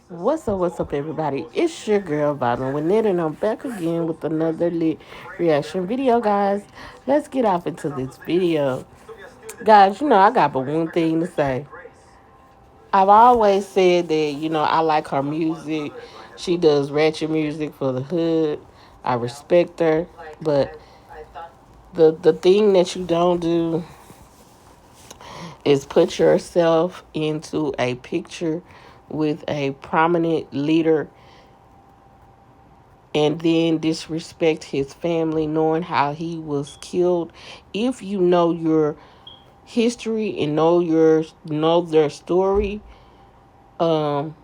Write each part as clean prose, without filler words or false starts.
What's up, everybody? It's your girl, Vibing with Ned, and I'm back again with another lit reaction video, guys. Let's get off into this video. Guys, I got but one thing to say. I've always said that, I like her music. She does ratchet music for the hood. I respect her. But the thing that you don't do is put yourself into a picture with a prominent leader and then disrespect his family knowing how he was killed. If you know your history and know their story, um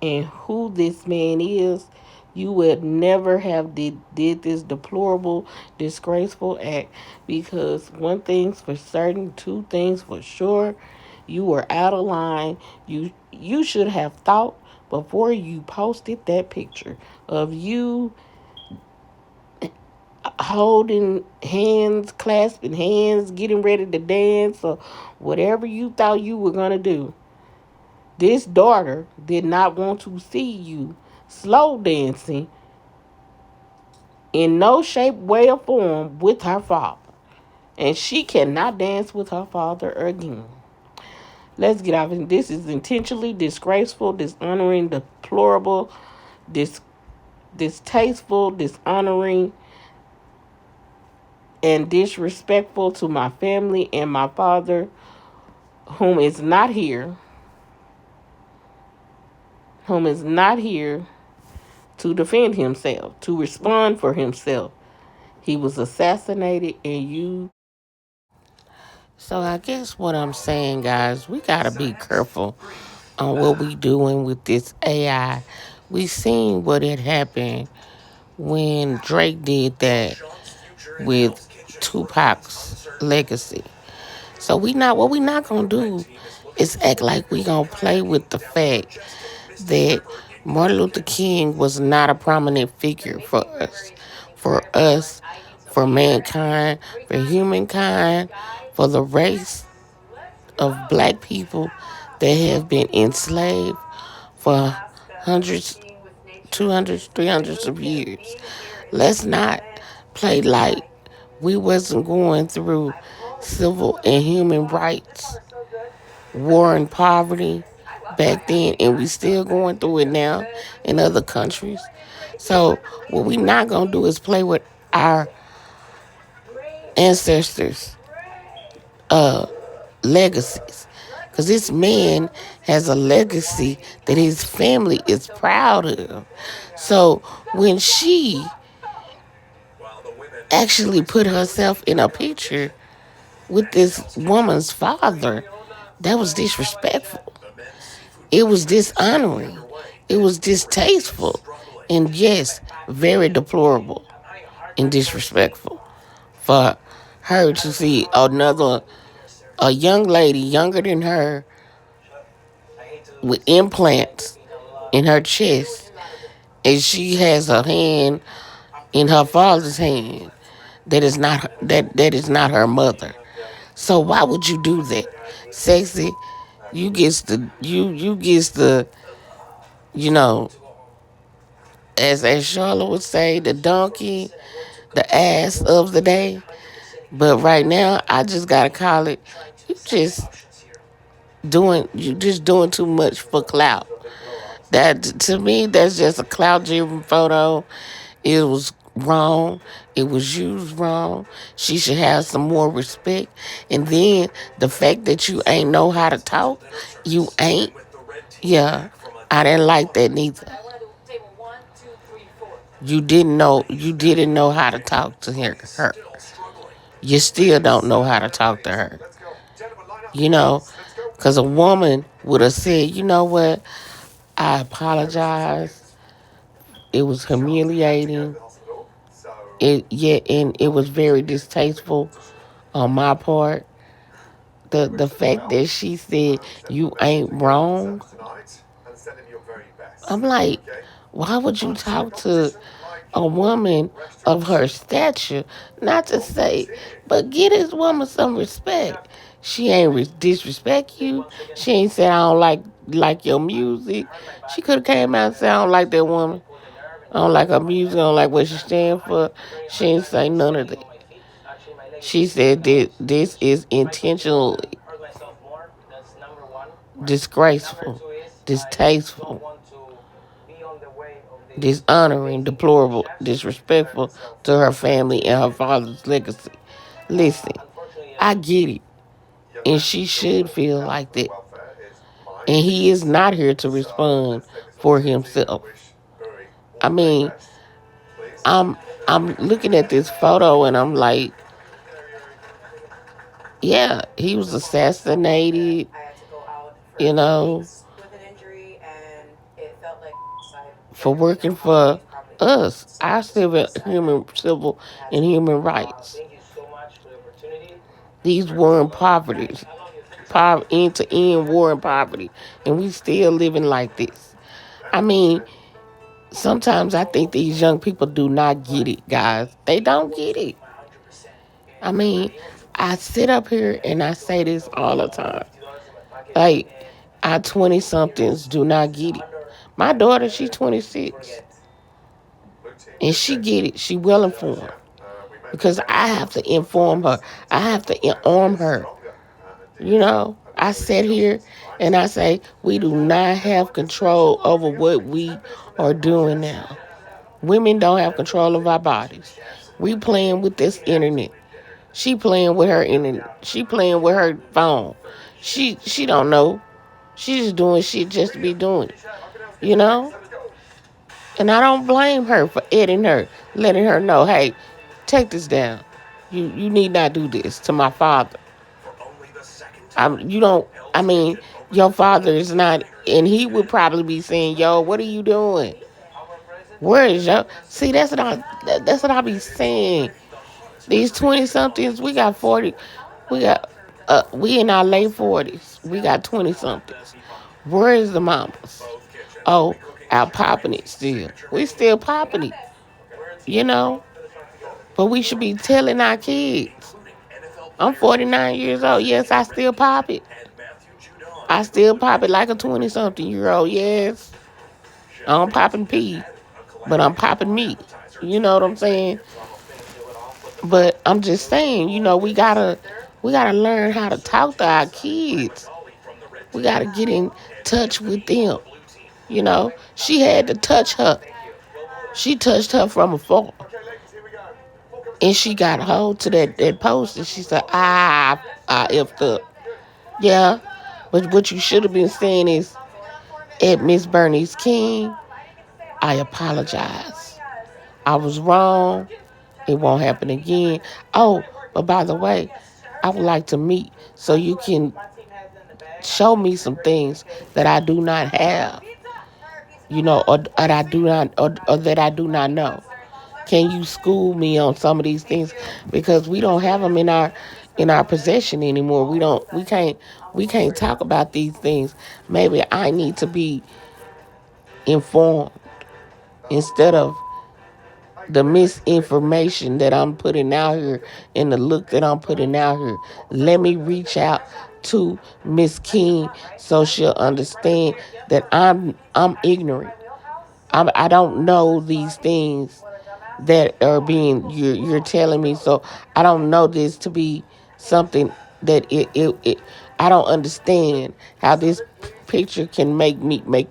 and who this man is, you would never have did this deplorable, disgraceful act. Because one thing's for certain, two things for sure: you were out of line. You should have thought before you posted that picture of you holding hands, clasping hands, getting ready to dance, or whatever you thought you were going to do. This daughter did not want to see you slow dancing in no shape, way, or form with her father. And she cannot dance with her father again. Let's get off. This is intentionally disgraceful, dishonoring, deplorable, distasteful, dishonoring, and disrespectful to my family and my father, whom is not here, whom is not here to defend himself, to respond for himself. He was assassinated, and you. So I guess what I'm saying, guys, we gotta be careful on what we doing with this AI. We seen what had happened when Drake did that with Tupac's legacy. So what we not gonna do is act like we gonna play with the fact that Martin Luther King was not a prominent figure for us, for mankind, for humankind, for the race of black people that have been enslaved for hundreds, 200s, 300s of years. Let's not play like we wasn't going through civil and human rights, war and poverty back then, and we still going through it now in other countries. So what we not gonna do is play with our ancestors' uh, legacies. Because this man has a legacy that his family is proud of. So when she actually put herself in a picture with this woman's father, that was disrespectful. It was dishonoring. It was distasteful. And yes, very deplorable and disrespectful for her to see a young lady younger than her with implants in her chest, and she has a hand in her father's hand that is not her mother. So why would you do that? Sexy, you gets the you know, as Charlotte would say, the donkey, the ass of the day. But right now, I just gotta call it. You just doing too much for clout. That to me, that's just a clout driven photo. It was wrong. It was used wrong. She should have some more respect. And then the fact that you ain't know how to talk, you ain't. Yeah, I didn't like that neither. You didn't know how to talk to her. You still don't know how to talk to her. You know, because a woman would have said, you know what, I apologize. It was humiliating. And it was very distasteful on my part. The fact that she said you ain't wrong. I'm like, why would you talk to a woman of her stature, not to say, but give this woman some respect. She ain't disrespect you. She ain't said I don't like your music. She could have came out and said I don't like that woman. I don't like her music. I don't like what she stand for. She ain't say none of that. She said that this is intentionally disgraceful, distasteful, dishonoring, deplorable, disrespectful to her family and her father's legacy. Listen, I get it. And she should feel like that. And he is not here to respond for himself. I mean, I'm I'm looking at this photo and I'm like, yeah, he was assassinated, you know, for working for us, our civil and human rights. These war and poverty, end to end war and poverty, and we still living like this. I mean, sometimes I think these young people do not get it, guys. They don't get it. I mean, I sit up here and I say this all the time. Like, our 20 somethings do not get it. My daughter, she's 26. And she get it. She well informed. Because I have to inform her. I have to arm her. You know, I sit here and I say, we do not have control over what we are doing now. Women don't have control of our bodies. We playing with this internet. She playing with her internet. She playing with her phone. She don't know. She just doing shit just to be doing it. You know? And I don't blame her for editing her, letting her know, hey, take this down. You need not do this to my father. You don't, I mean, your father is not, and he would probably be saying, yo, what are you doing? Where is your, see, that's what I be saying. These 20 somethings, we got 40, we got, we in our late 40s. We got 20 somethings. Where is the mamas? Oh, out popping it still. We still popping it, you know? But we should be telling our kids. I'm 49 years old. Yes, I still pop it. I still pop it like a 20-something-year-old. Yes. I'm popping P, but I'm popping me. You know what I'm saying? But I'm just saying, you know, we gotta learn how to talk to our kids. We gotta get in touch with them. You know, she had to touch her. She touched her from afar. And she got hold to that post and she said, I effed up. Yeah. But what you should have been saying is, at Ms Bernice King, I apologize. I was wrong. It won't happen again. Oh, but by the way, I would like to meet so you can show me some things that I do not have, you know, or I do not, or that I do not know. Can you school me on some of these things because we don't have them in our possession anymore. We can't talk about these things. Maybe I need to be informed instead of the misinformation that I'm putting out here and the look that I'm putting out here. Let me reach out to Miss King so she'll understand that I'm ignorant. I don't know these things that are being you're telling me. So I don't know this to be something that it I don't understand how this picture can make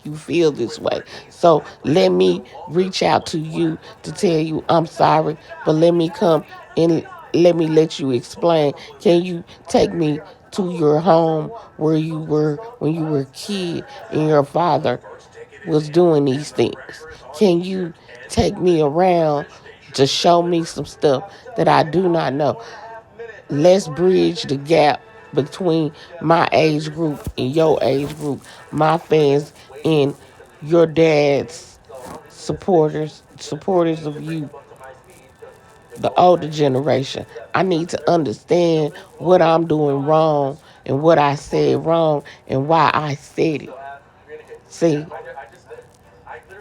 you feel this way. So let me reach out to you to tell you I'm sorry, but let me come and let you explain. Can you take me to your home where you were when you were a kid and your father was doing these things? Can you take me around to show me some stuff that I do not know? Let's bridge the gap between my age group and your age group, my fans and your dad's supporters of you, the older generation. I need to understand what I'm doing wrong and what I said wrong and why I said it. See,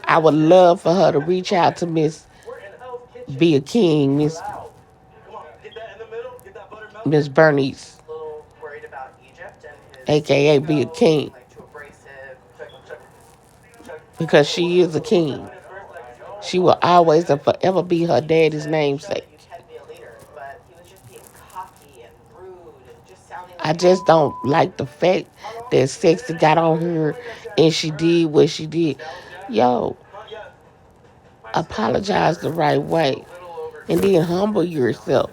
I would love for her to reach out to Miss be a king, Miss Bernice, aka be a king, because she is a king. She will always and forever be her daddy's namesake. I just don't like the fact that Sexy got on her and she did what she did. Yo, apologize the right way and then humble yourself.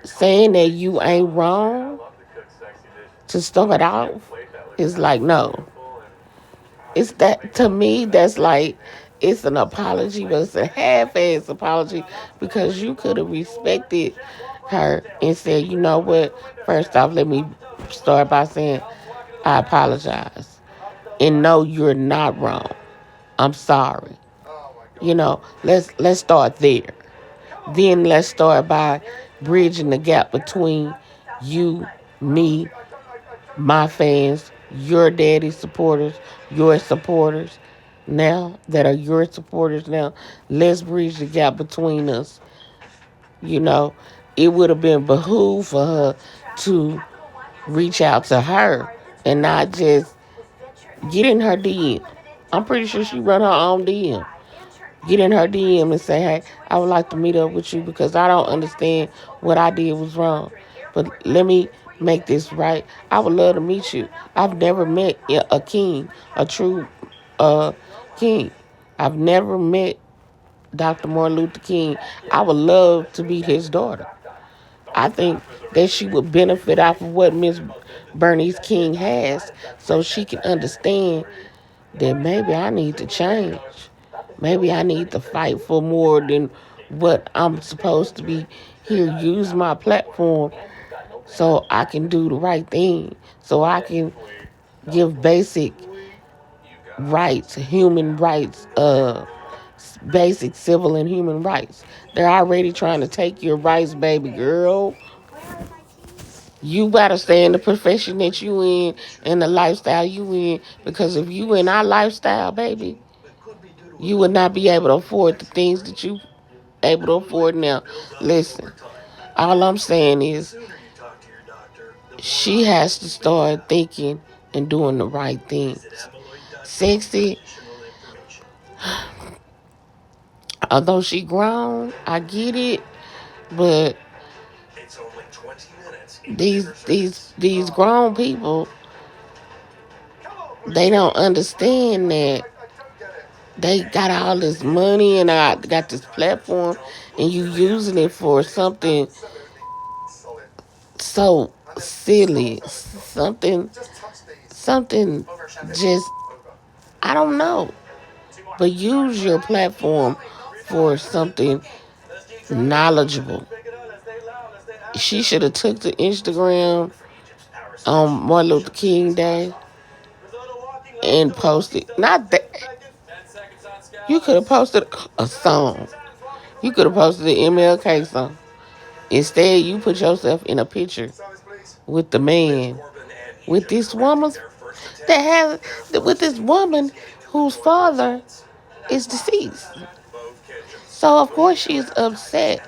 Saying that you ain't wrong to start off is like, no. It's that, to me, that's like, it's an apology, but it's a half-ass apology because you could have respected her and said, you know what, first off, let me start by saying, I apologize. And no, you're not wrong. I'm sorry. Let's start there. Then let's start by bridging the gap between you, me, my fans, your daddy supporters, your supporters now that are your supporters now. Let's bridge the gap between us. You know, it would have been behoove for her to reach out to her and not just get in her DM. I'm pretty sure she run her own DM. Get in her DM and say, hey, I would like to meet up with you because I don't understand what I did was wrong. But let me make this right. I would love to meet you. I've never met a king, a true king. I've never met Dr. Martin Luther King. I would love to meet his daughter. I think that she would benefit off of what Ms. Bernice King has so she can understand that maybe I need to change. Maybe I need to fight for more than what I'm supposed to be here. Use my platform so I can do the right thing. So I can give basic rights, human rights, basic civil and human rights. They're already trying to take your rights, baby girl. You gotta stay in the profession that you in and the lifestyle you in, because if you in our lifestyle, baby, you would not be able to afford the things that you able to afford now. Listen, all I'm saying is she has to start thinking and doing the right things. Sexy, although she grown, I get it, but these grown people, they don't understand that they got all this money and I got this platform and you using it for something so silly, something just, I don't know, but use your platform for something knowledgeable. She should have took to Instagram on Martin Luther King Day and posted, not that, you could have posted a song. You could have posted an MLK song. Instead, you put yourself in a picture with the man, with this woman with this woman whose father is deceased. So of course she's upset.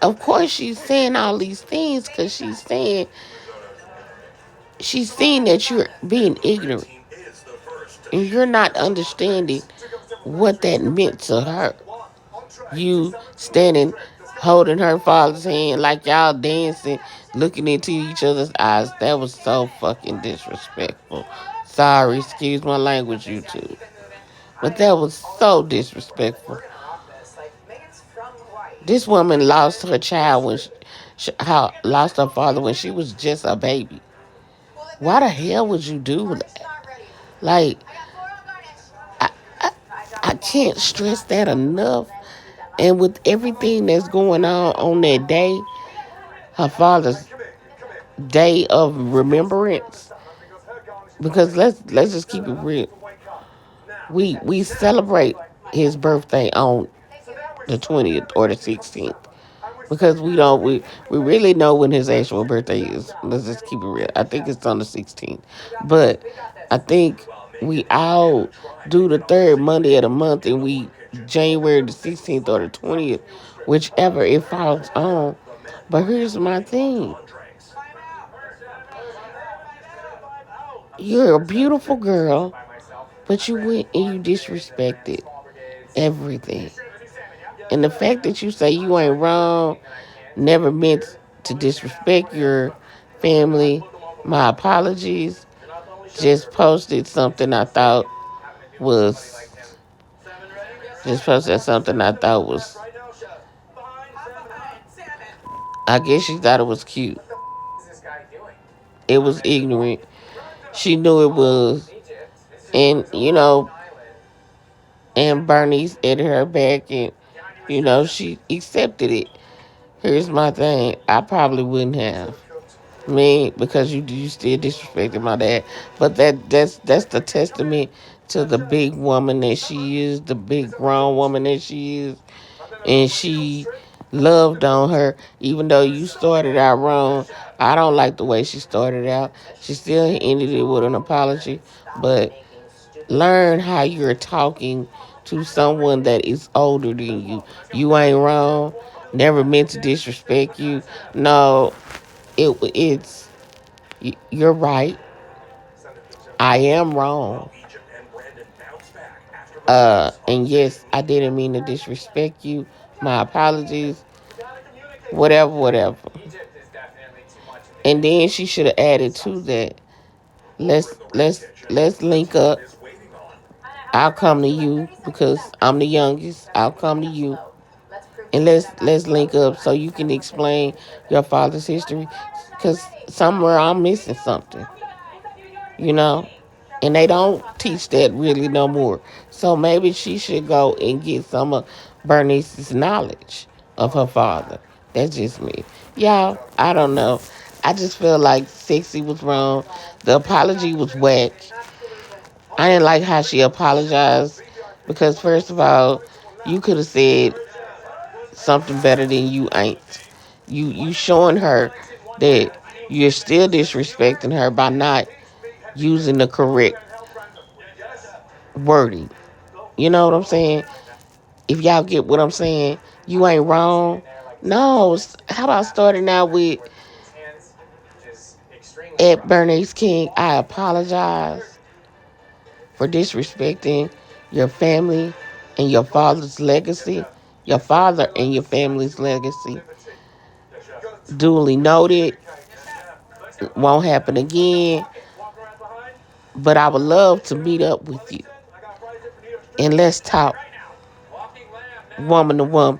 Of course she's saying all these things because she's seeing that you're being ignorant and you're not understanding what that meant to her. You standing holding her father's hand like y'all dancing, looking into each other's eyes. That was so fucking disrespectful. Sorry, excuse my language, YouTube. But that was so disrespectful. This woman lost her child when lost her father when she was just a baby. Why the hell would you do that? Like, I, I, I can't stress that enough. And with everything that's going on that day, her father's day of remembrance, because let's just keep it real. We celebrate his birthday on the 20th or the 16th because we really know when his actual birthday is. Let's just keep it real. I think it's on the 16th, but I think we all do the third Monday of the month and we January the 16th or the 20th, whichever it falls on. But here's my thing. You're a beautiful girl, but you went and you disrespected everything. And the fact that you say you ain't wrong, never meant to disrespect your family, my apologies. Just posted something I thought was, just posted something I thought was, I guess she thought it was cute. It was ignorant. She knew it was. And, and Bernice added her back and, she accepted it. Here's my thing. I probably wouldn't have. Me, because you still disrespected my dad. But that's the testament to the big woman that she is, the big grown woman that she is. And she loved on her, even though you started out wrong. I don't like the way she started out. She still ended it with an apology. But learn how you're talking to someone that is older than you. You ain't wrong. Never meant to disrespect you. No, it's you're right. I am wrong. And yes, I didn't mean to disrespect you. My apologies. Whatever, whatever. And then she should have added to that. Let's link up. I'll come to you because I'm the youngest. I'll come to you. And let's link up so you can explain your father's history. Because somewhere I'm missing something. You know? And they don't teach that really no more. So maybe she should go and get some of Bernice's knowledge of her father. That's just me. Y'all, I don't know. I just feel like Sexy was wrong. The apology was whack. I didn't like how she apologized. Because first of all, you could have said something better than you ain't. You showing her that you're still disrespecting her by not using the correct wording. You know what I'm saying? If y'all get what I'm saying, you ain't wrong. No, how about starting out with at Bernice King, I apologize for disrespecting your family and your father's legacy. Your father and your family's legacy. Duly noted. Won't happen again. But I would love to meet up with you. And let's talk woman to woman.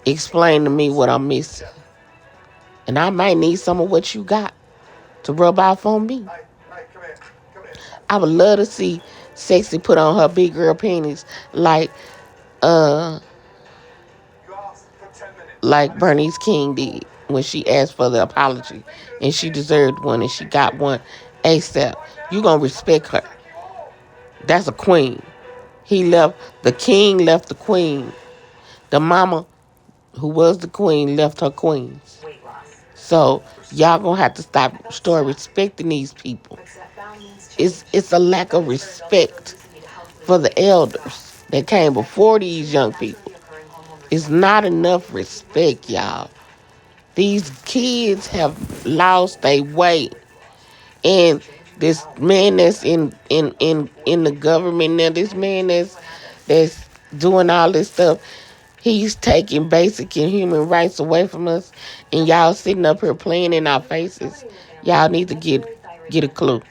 Explain to me what I'm missing. And I might need some of what you got to rub off on me. I would love to see Sexy put on her big girl panties uh like Bernice King did when she asked for the apology. And she deserved one and she got one ASAP. You gonna respect her. That's a queen. The king left the queen. The mama who was the queen left her queens. So y'all gonna have to start respecting these people. It's a lack of respect for the elders that came before these young people. It's not enough respect, y'all. These kids have lost their way. And this man that's in the government now, this man that's doing all this stuff, he's taking basic and human rights away from us, and y'all sitting up here playing in our faces. Y'all need to get a clue.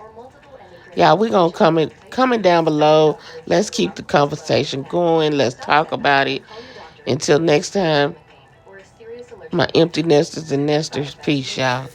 Y'all, we gonna comment down below. Let's keep the conversation going. Let's talk about it. Until next time, my empty nesters and nesters, peace, y'all.